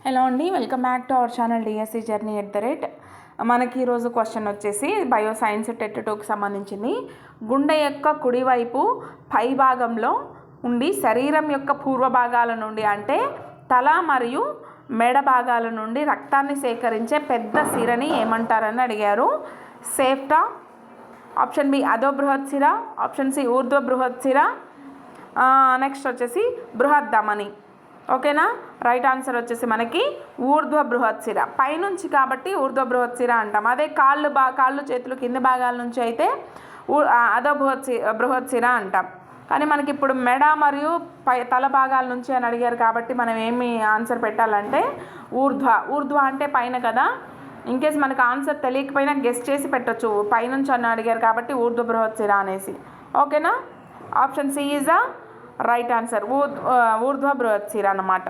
Hello అండి, welcome back to our channel DSC journey @ మనకి ఈరోజు క్వశ్చన్ వచ్చేసి బయోసైన్స్ టెట్ 2కి సంబంధించింది. గుండె యొక్క కుడివైపు పై భాగంలో ఉండి శరీరం యొక్క పూర్వ భాగాల నుండి అంటే తల మరియు మెడ భాగాల నుండి రక్తాన్ని సేకరించే పెద్ద సిరని ఏమంటారని అడిగారు. సేఫ్టా, ఆప్షన్ బి అధో బృహత్ సిర, ఆప్షన్ సి ఊర్ధ్వ బృహత్ సిర, నెక్స్ట్ వచ్చేసి బృహత్ ధమని. ఓకేనా, రైట్ ఆన్సర్ వచ్చేసి మనకి ఊర్ధ్వ బృహత్ సిర, పైనుంచి కాబట్టి ఊర్ధ్వ బృహత్ సిర అంటాం. అదే కాళ్ళు చేతులు కింది భాగాల నుంచి అయితే అధో బృహత్ సిర అంటాం. కానీ మనకి ఇప్పుడు మెడ మరియు తల భాగాల నుంచి అని అడిగారు కాబట్టి మనం ఏమి ఆన్సర్ పెట్టాలంటే ఊర్ధ్వ అంటే పైన కదా. ఇన్కేస్ మనకు ఆన్సర్ తెలియకపోయినా గెస్ట్ చేసి పెట్టచ్చు, పైనుంచి అని అడిగారు కాబట్టి ఊర్ధ్వ బృహత్ సిర అనేసి. ఓకేనా, option C is the right answer, ఊర్ధ్వ బృహత్ సిర అన్నమాట.